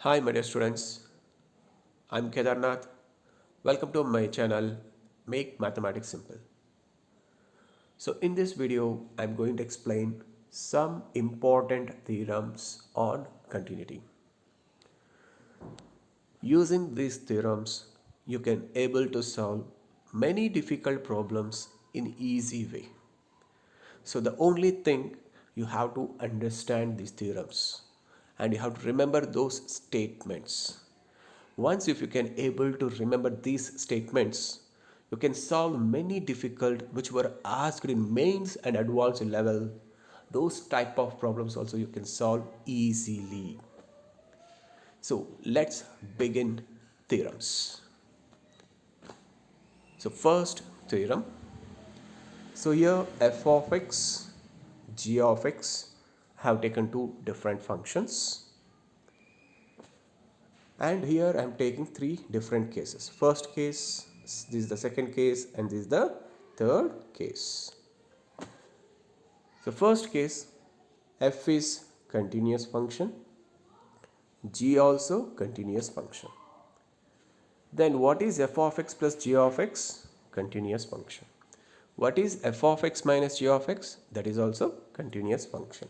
Hi, my dear students. I'm Kedarnath. Welcome to my channel, Make Mathematics Simple. So, in this video, I'm going to explain some important theorems on continuity. Using these theorems, you can able to solve many difficult problems in easy way. So, the only thing you have to understand these theorems and you have to remember those statements. Once if you can able to remember these statements, you can solve many difficult which were asked in mains and advanced level. Those type of problems also you can solve easily. So let's begin theorems. So first theorem. So here f of x, g of x have taken two different functions. And here I am taking three different cases. First case, this is the second case, and this is the third case. So first case, f is continuous function, g also continuous function. Then what is f of x plus g of x? Continuous function. What is f of x minus g of x? That is also continuous function.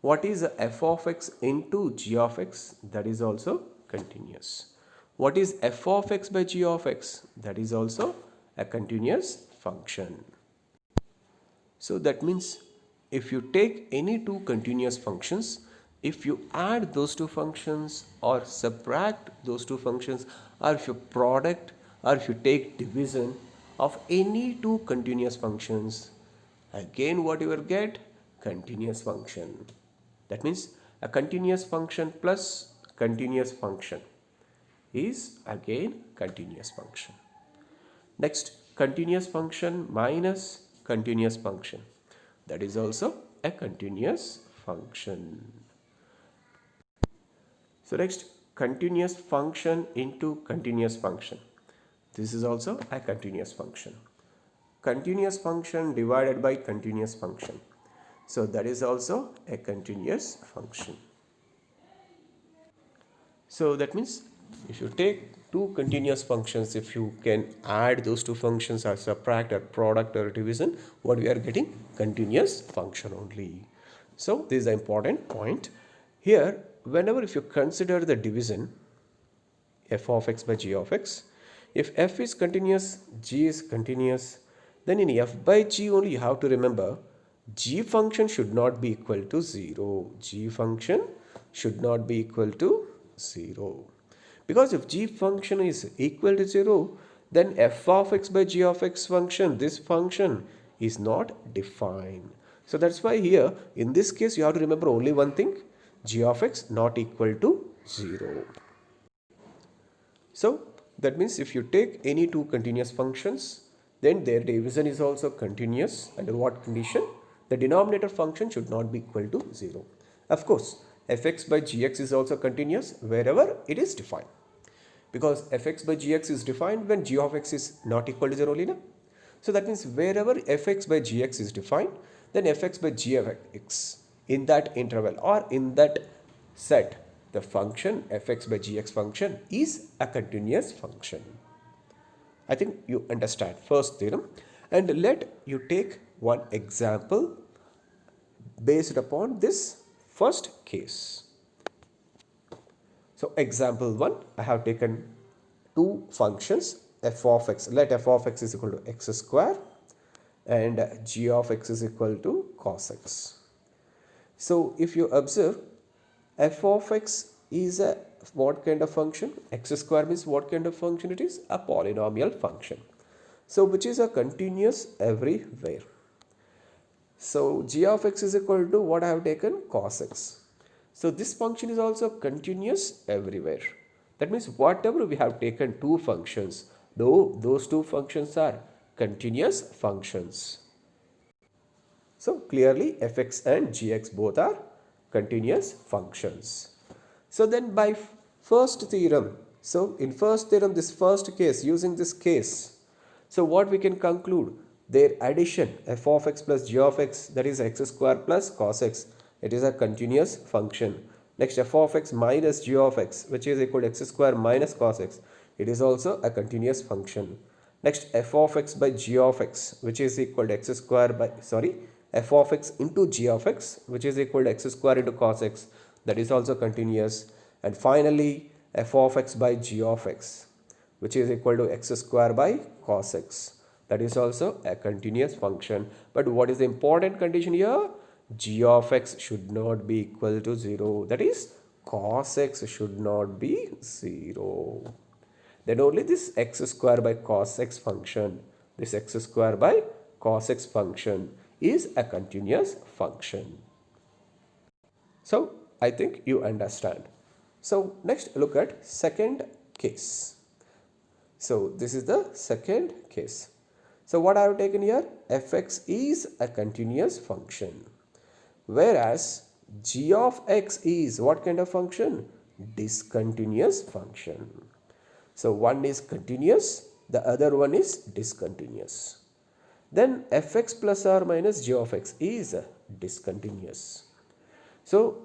What is f of x into g of x? That is also continuous. What is f of x by g of x? That is also a continuous function. So that means if you take any two continuous functions, if you add those two functions or subtract those two functions, or if you product or if you take division of any two continuous functions, again what you will get? Continuous function. That means a continuous function plus continuous function is again continuous function. Next, continuous function minus continuous function. That is also a continuous function. So next, continuous function into continuous function. This is also a continuous function. Continuous function divided by continuous function. So that is also a continuous function. So that means if you take two continuous functions, if you can add those two functions or subtract or product or division, what we are getting? Continuous function only. So this is the important point. Here, whenever if you consider the division f of x by g of x, if f is continuous, g is continuous, then in f by g only you have to remember g function should not be equal to 0. G function should not be equal to 0. Because if g function is equal to 0, then f of x by g of x function, this function is not defined. So that's why here in this case you have to remember only one thing, g of x not equal to 0. So that means if you take any two continuous functions, then their division is also continuous. Under what condition? The denominator function should not be equal to 0. Of course, fx by gx is also continuous wherever it is defined. Because fx by gx is defined when g of x is not equal to 0 only. So that means wherever fx by gx is defined, then fx by g of x in that interval or in that set, the function fx by gx function is a continuous function. I think you understand first theorem, and let you take one example based upon this first case. So example 1, I have taken two functions f of x. Let f of x is equal to x square and g of x is equal to cos x. So if you observe, f of x is a what kind of function? X square means what kind of function it is? A polynomial function. So which is a continuous everywhere. So g of x is equal to what I have taken? Cos x. So this function is also continuous everywhere. That means whatever we have taken two functions, though those two functions are continuous functions. So clearly fx and gx both are continuous functions. So then by first theorem, so in first theorem, this first case, using this case, so what we can conclude? Their addition f of x plus g of x, that is x square plus cos x, it is a continuous function. Next, f of x minus g of x, which is equal to x square minus cos x. It is also a continuous function. Next, f of x by g of x, which is equal to x square by, f of x into g of x, which is equal to x square into cos x. That is also continuous. And finally, f of x by g of x, which is equal to x square by cos x. That is also a continuous function. But what is the important condition here? G of x should not be equal to 0. That is, cos x should not be 0. Then only this x square by cos x function, this x square by cos x function is a continuous function. So I think you understand. So next look at second case. So this is the second case. So what I have taken here, fx is a continuous function, whereas g of x is what kind of function? Discontinuous function. So one is continuous, the other one is discontinuous. Then fx plus or minus g of x is discontinuous. So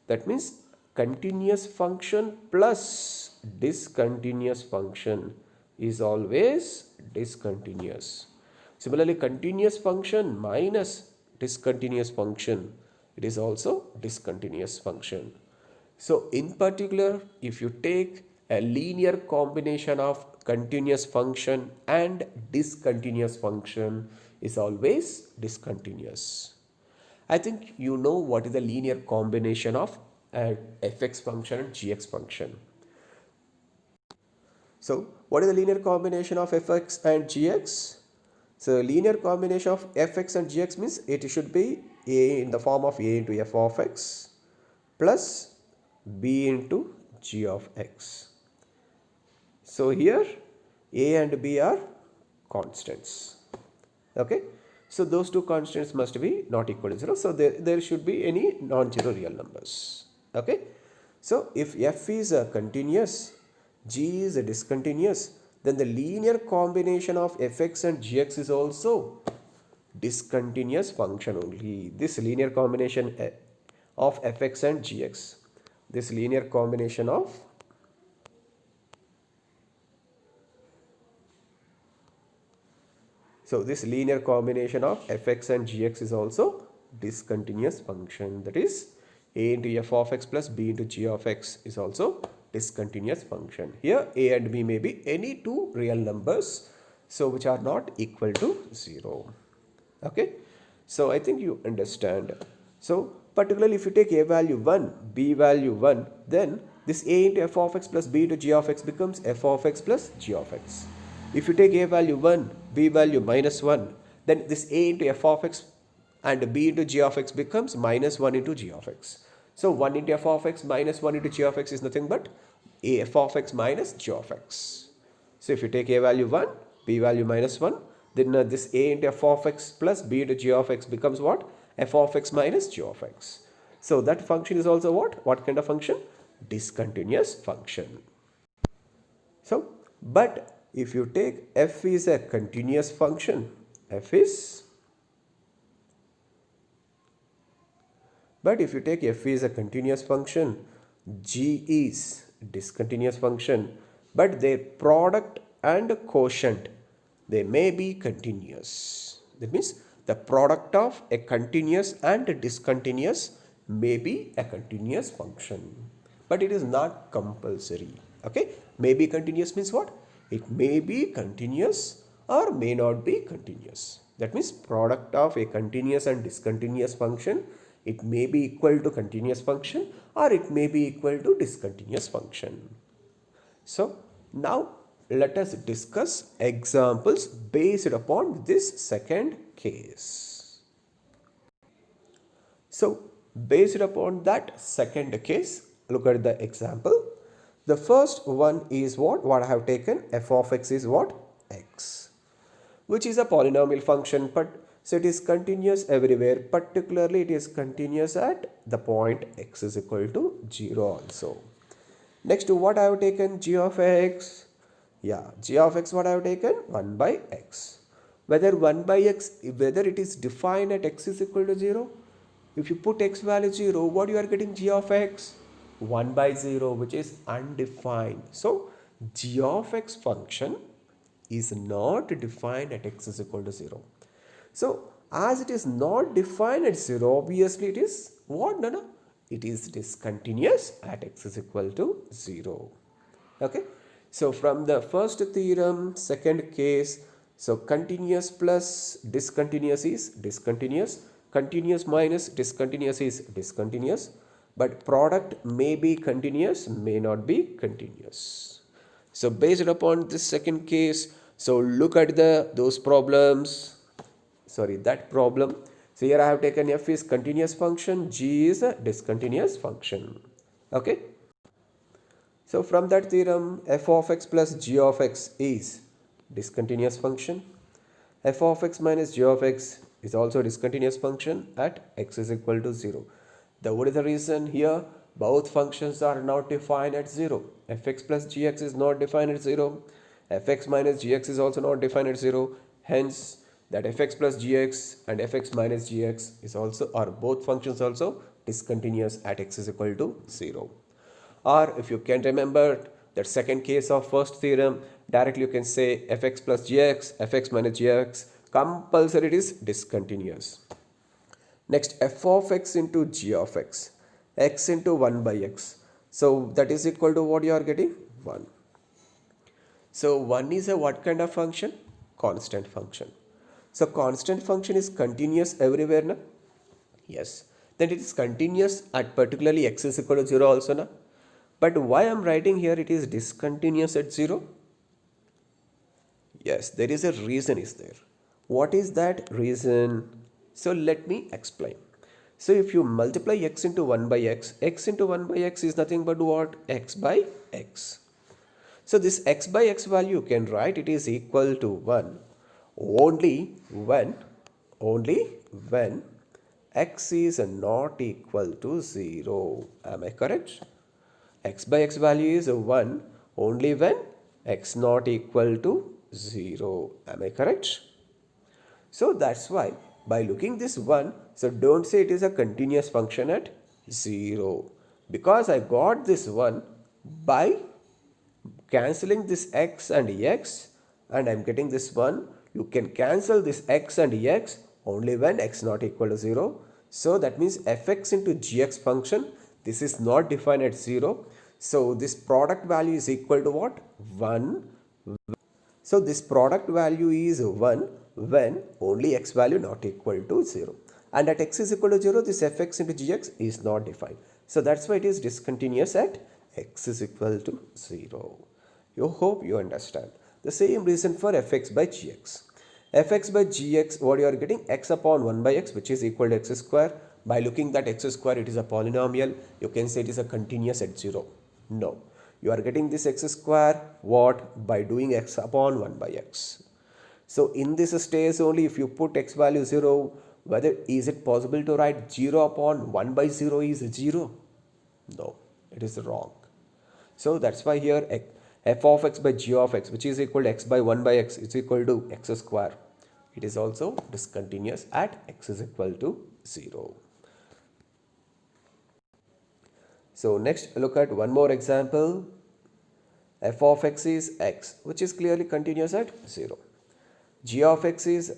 that means continuous function plus discontinuous function is always discontinuous. Similarly, continuous function minus discontinuous function, it is also discontinuous function. So in particular, if you take a linear combination of continuous function and discontinuous function, is always discontinuous. I think you know what is the linear combination of fx function and gx function. So what is the linear combination of fx and gx? So linear combination of fx and gx means it should be a in the form of a into f of x plus b into g of x. So here a and b are constants. Okay. So those two constants must be not equal to 0. So there should be any non-zero real numbers. Okay. So if f is a continuous, g is a discontinuous, then the linear combination of fx and gx is also discontinuous function only. This linear combination of fx and gx, this linear combination of this linear combination of fx and gx is also discontinuous function. That is, a into f of x plus b into g of x is also discontinuous function. Here a and b may be any two real numbers, so which are not equal to 0. Okay. So I think you understand. So particularly if you take a value 1, b value 1, then this a into f of x plus b into g of x becomes f of x plus g of x. If you take a value 1, b value minus 1, then this a into f of x and b into g of x becomes minus 1 into g of x. So 1 into f of x minus 1 into g of x is nothing but a f of x minus g of x. So if you take a value 1, b value minus 1, then this a into f of x plus b into g of x becomes what? F of x minus g of x. So that function is also what? What kind of function? Discontinuous function. So, but if you take f is a continuous function, but if you take f is a continuous function, g is discontinuous function, but their product and quotient, they may be continuous. That means the product of a continuous and a discontinuous may be a continuous function, but it is not compulsory. Okay, may be continuous means what? It may be continuous or may not be continuous. That means product of a continuous and discontinuous function, it may be equal to continuous function or it may be equal to discontinuous function. So now let us discuss examples based upon this second case. So based upon that second case, look at the example. The first one is what I have taken, f of x is what? X, which is a polynomial function, but so it is continuous everywhere, particularly it is continuous at the point x is equal to 0 also. Next, what I have taken, g of x. Yeah, g of x, what I have taken? 1 by x. Whether 1 by x, whether it is defined at x is equal to 0. If you put x value 0, what you are getting? G of x. 1 by 0, which is undefined. So g of x function is not defined at x is equal to 0. So as it is not defined at 0, obviously it is what? No, no. It is discontinuous at x is equal to 0. Okay. So from the first theorem, second case, so continuous plus discontinuous is discontinuous. Continuous minus discontinuous is discontinuous. But product may be continuous, may not be continuous. So based upon this second case, so look at those problems. Sorry, that problem. So here I have taken f is continuous function, g is a discontinuous function. Okay. So from that theorem, f of x plus g of x is discontinuous function. F of x minus g of x is also a discontinuous function at x is equal to 0. What is the reason here? Both functions are not defined at 0. Fx plus gx is not defined at 0. Fx minus gx is also not defined at 0. Hence, that fx plus gx and fx minus gx is also, or both functions also discontinuous at x is equal to 0. Or if you can remember that second case of first theorem, directly you can say fx plus gx, fx minus gx, compulsory it is discontinuous. Next, f of x into g of x into 1 by x. So that is equal to what you are getting? 1. So 1 is a what kind of function? Constant function. So constant function is continuous everywhere, na? Yes. Then it is continuous at particularly x is equal to 0 also, na? But why I am writing here it is discontinuous at 0? Yes, there is a reason is there. What is that reason? So let me explain. So if you multiply x into 1 by x into 1 by x is nothing but what? X by x. So this x by x value you can write it is equal to 1 only when x is not equal to 0. Am I correct? X by x value is 1 only when x not equal to 0. Am I correct? So that's why by looking this 1, so don't say it is a continuous function at 0. Because I got this 1 by cancelling this x and x and I am getting this 1. You can cancel this x and x only when x not equal to 0. So that means fx into gx function, this is not defined at 0. So this product value is equal to what? 1. So this product value is 1 when only x value not equal to 0. And at x is equal to 0, this fx into gx is not defined. So that's why it is discontinuous at x is equal to 0. You hope you understand. The same reason for fx by gx. Fx by gx, what you are getting? X upon 1 by x, which is equal to x square. By looking that x square, it is a polynomial. You can say it is a continuous at 0. No. You are getting this x square, what? By doing x upon 1 by x. So in this stage only, if you put x value 0, whether is it possible to write 0 upon 1 by 0 is 0? No, it is wrong. So that's why here f of x by g of x, which is equal to x by 1 by x, is equal to x square. It is also discontinuous at x is equal to 0. So next look at one more example. F of x is x, which is clearly continuous at 0. G of x is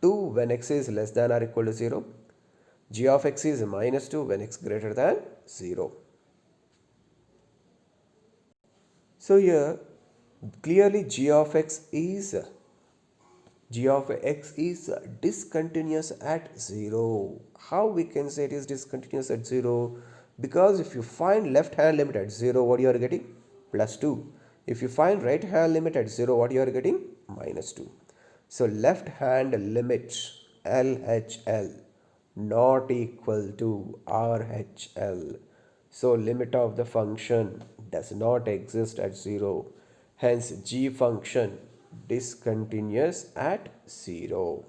2 when x is less than or equal to 0. G of x is minus 2 when x greater than 0. So here clearly g of x is discontinuous at 0. How we can say it is discontinuous at 0? Because if you find left hand limit at 0, what you are getting? Plus 2. If you find right hand limit at 0, what you are getting? Minus 2. So left hand limit LHL not equal to RHL. So limit of the function does not exist at 0. Hence g function discontinuous at 0.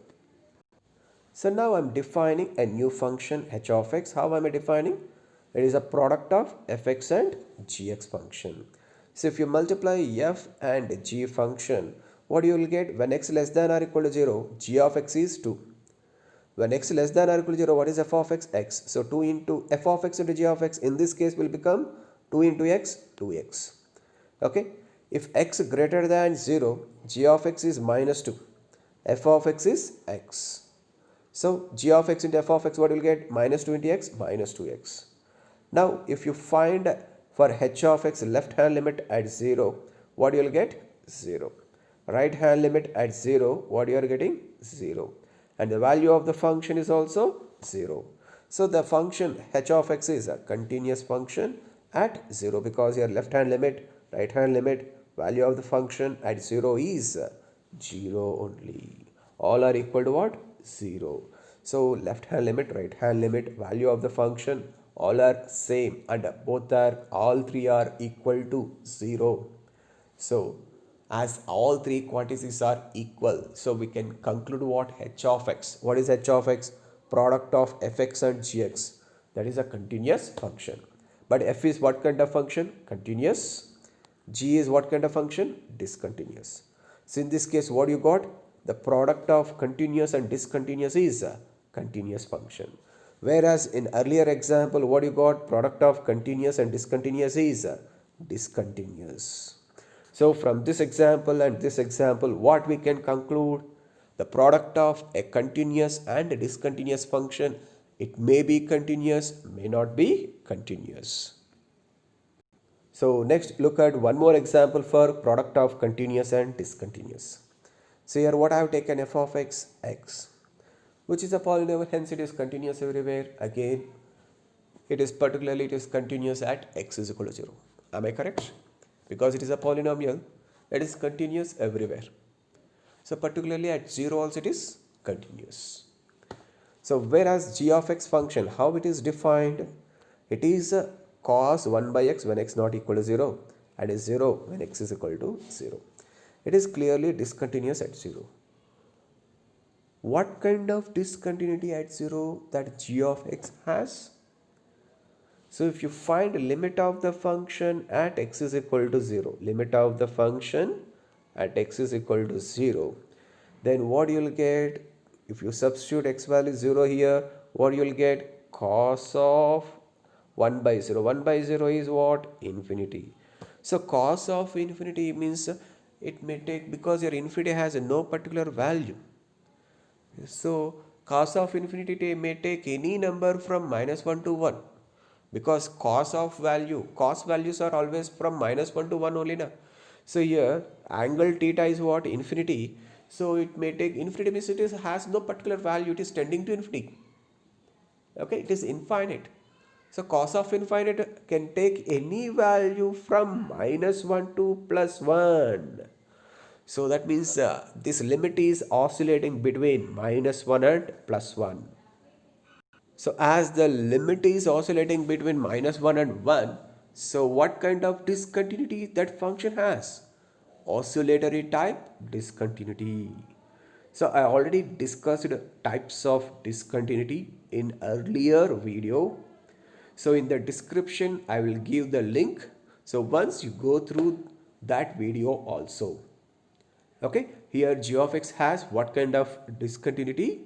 So now I am defining a new function h of x. How am I defining? It is a product of fx and gx function. So if you multiply f and g function, what you will get when x less than or equal to 0? G of x is 2. When x less than or equal to 0, what is f of x? X. So 2 into f of x into g of x in this case will become 2 into x, 2x. Okay. If x greater than 0, g of x is minus 2. F of x is x. So g of x into f of x, what will get? Minus 2 into x, minus 2x. Now if you find for h of x left hand limit at 0, what you will get? 0. Right hand limit at 0, what you are getting? 0. And the value of the function is also 0. So the function h of x is a continuous function at 0 because your left hand limit, right hand limit, value of the function at 0 is 0 only. All are equal to what? 0. So left hand limit, right hand limit, value of the function, all are same and all three are equal to 0. So as all three quantities are equal, so we can conclude what? H of x. What is h of x? Product of fx and gx. That is a continuous function. But f is what kind of function? Continuous. G is what kind of function? Discontinuous. So in this case, what you got? The product of continuous and discontinuous is a continuous function. Whereas in earlier example, what you got? Product of continuous and discontinuous is a discontinuous. So from this example and this example, what we can conclude? The product of a continuous and a discontinuous function, it may be continuous, may not be continuous. So next look at one more example for product of continuous and discontinuous. So here what I have taken f of x, x, which is a polynomial, hence it is continuous everywhere. Again, it is continuous at x is equal to 0. Am I correct? Because it is a polynomial, it is continuous everywhere. So particularly at 0 also it is continuous. So whereas g of x function, how it is defined? It is cos 1 by x when x not equal to 0 and is 0 when x is equal to 0. It is clearly discontinuous at 0. What kind of discontinuity at 0 that g of x has? So if you find limit of the function at x is equal to 0, limit of the function at x is equal to 0, then what you will get? If you substitute x value 0 here, what you will get? Cos of 1 by 0. 1 by 0 is what? Infinity. So cos of infinity means it may take, because your infinity has no particular value. So cos of infinity may take any number from minus 1 to 1. Because cos values are always from minus 1 to 1 only na. So here angle theta is what? Infinity. So it may take infinity means it has no particular value, it is tending to infinity. Okay, it is infinite. So cos of infinite can take any value from minus 1 to plus 1. So that means this limit is oscillating between minus 1 and plus 1. So as the limit is oscillating between minus 1 and 1, so what kind of discontinuity that function has? Oscillatory type discontinuity. So I already discussed types of discontinuity in earlier video. So in the description I will give the link. So once you go through that video also. Okay, here g of x has what kind of discontinuity?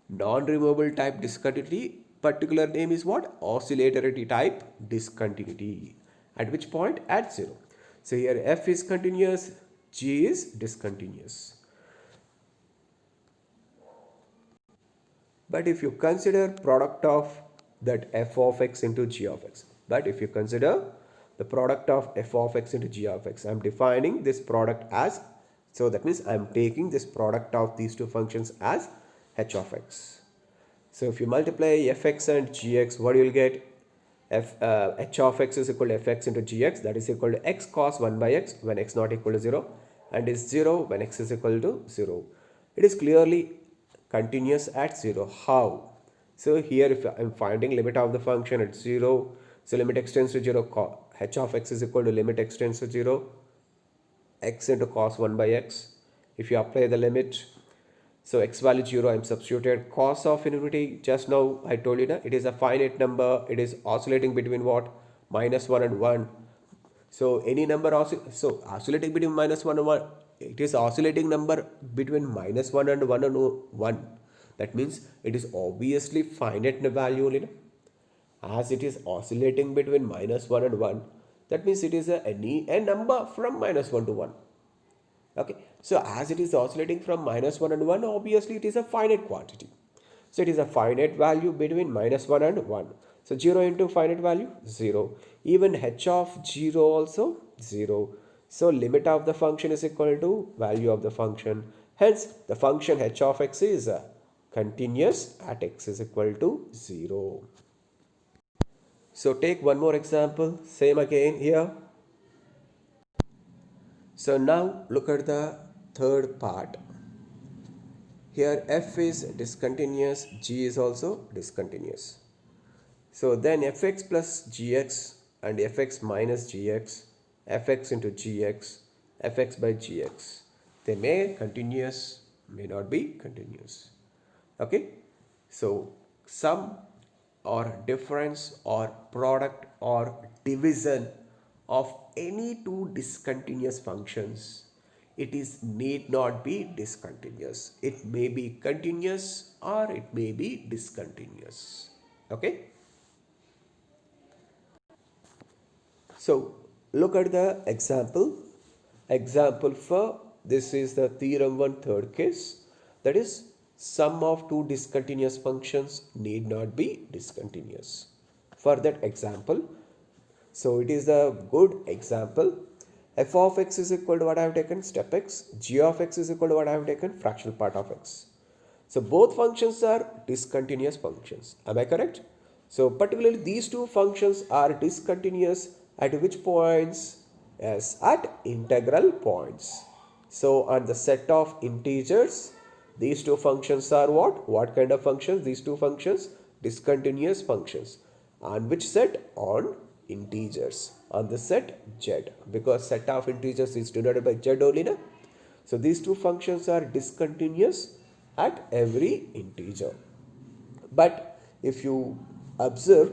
Non-removable type discontinuity. Particular name is what? Oscillatory type discontinuity. At which point? At 0. So here f is continuous, g is discontinuous. But if you consider product of that f of x into g of x, but if you consider the product of f of x into g of x, I am defining this product as, so that means I am taking this product of these two functions as h of x. So if you multiply fx and gx, what you will get? H of x is equal to fx into gx, that is equal to x cos 1 by x when x not equal to 0 and is 0 when x is equal to 0. It is clearly continuous at 0. How? So here if I am finding limit of the function at 0, so limit x tends to 0, h of x is equal to limit x tends to 0, x into cos 1 by x. If you apply the limit, so x value 0, I am substituted. Cos of infinity, just now I told you that it is a finite number, it is oscillating between what? Minus 1 and 1. So any number oscillating between minus 1 and 1, it is oscillating number between minus 1 and 1 and 1. That means it is obviously finite value only. As it is oscillating between -1 and 1, that means it is a number from -1 to 1. Okay, so as it is oscillating from -1 and 1, obviously it is a finite quantity. So it is a finite value between -1 and 1. So 0 into finite value 0. Even h of 0 also 0. So limit of the function is equal to value of the function. Hence the function h of x is continuous at x is equal to 0. So take one more example, same again here. So now look at the third part. Here f is discontinuous, g is also discontinuous. So then fx plus gx and fx minus gx, fx into gx, fx by gx. They may continuous, may not be continuous. Okay. So sum or difference or product or division of any two discontinuous functions, it is need not be discontinuous. It may be continuous or it may be discontinuous. Okay. So look at the example. Example for this is the theorem 1 third case, that is sum of two discontinuous functions need not be discontinuous. For that example, so it is a good example. F of x is equal to what I have taken, step x. G of x is equal to what I have taken, fractional part of x. So both functions are discontinuous functions. Am I correct? So particularly these two functions are discontinuous at which points? Yes, at integral points. So on the set of integers, these two functions are what? What kind of functions? These two functions, discontinuous functions. On which set? On integers. On the set z, because set of integers is denoted by z only. Na? So these two functions are discontinuous at every integer. But if you observe,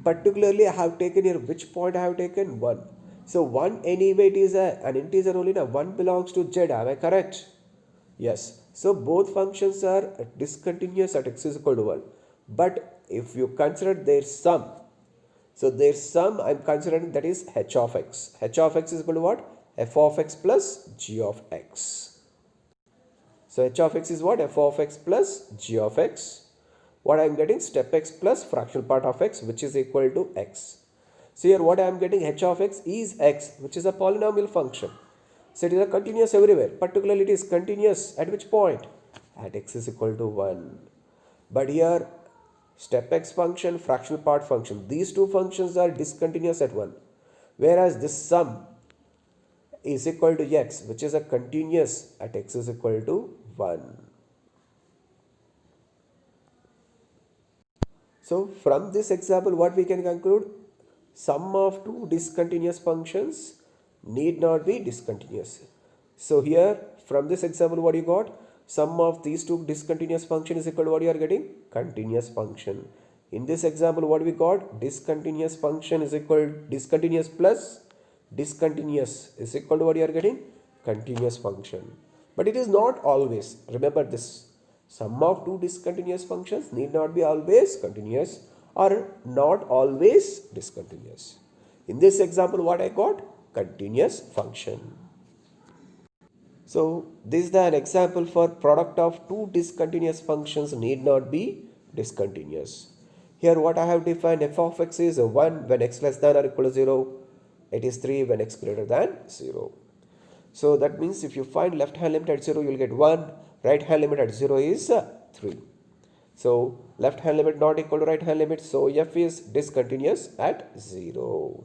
particularly I have taken here, which point I have taken? 1. So 1 anyway it is an integer only. Now 1 belongs to z, am I correct? Yes. So both functions are discontinuous at x is equal to 1. But if you consider their sum, so their sum I am considering that is h of x. h of x is equal to what? F of x plus g of x. So h of x is what? F of x plus g of x. What I am getting? Step x plus fractional part of x, which is equal to x. So here what I am getting, h of x is x, which is a polynomial function. So it is a continuous everywhere. Particularly it is continuous at which point? At x is equal to 1. But here step x function, fractional part function, these two functions are discontinuous at 1. Whereas this sum is equal to x, which is a continuous at x is equal to 1. So from this example, what we can conclude? Sum of two discontinuous functions need not be discontinuous. So here from this example, what you got? Sum of these two discontinuous function is equal to what you are getting? Continuous function. In this example, what we got? Discontinuous function is equal to discontinuous plus discontinuous is equal to what you are getting? Continuous function. But it is not always. Remember this. Sum of two discontinuous functions need not be always continuous or not always discontinuous. In this example, what I got? Continuous function. So this is an example for product of two discontinuous functions need not be discontinuous. Here what I have defined, f of x is 1 when x less than or equal to 0. It is 3 when x greater than 0. So that means if you find left hand limit at 0, you will get 1. Right hand limit at 0 is 3. So left hand limit not equal to right hand limit. So f is discontinuous at 0.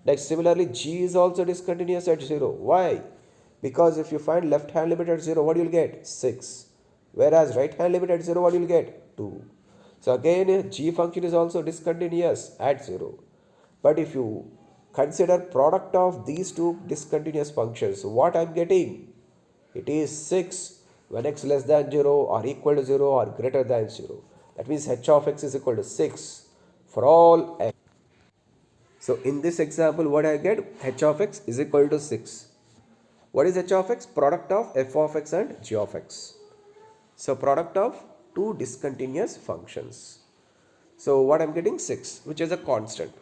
Next, similarly, g is also discontinuous at 0. Why? Because if you find left hand limit at 0, what you will get? 6. Whereas right hand limit at 0, what you will get? 2. So again, g function is also discontinuous at 0. But if you consider product of these two discontinuous functions, what I am getting? It is 6 when x less than 0 or equal to 0 or greater than 0. That means h of x is equal to 6 for all x. So in this example, what I get? H of x is equal to 6. What is h of x? Product of f of x and g of x. So product of two discontinuous functions. So what I'm getting 6, which is a constant,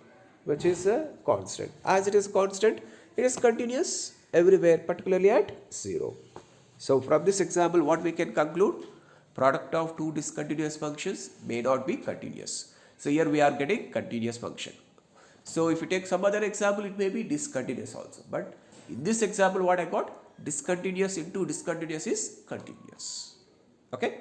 As it is constant, it is continuous everywhere, particularly at 0. So from this example, what we can conclude? Product of two discontinuous functions may not be continuous. So here we are getting continuous function. So if you take some other example, it may be discontinuous also. But in this example, what I got? Discontinuous into discontinuous is continuous. Okay.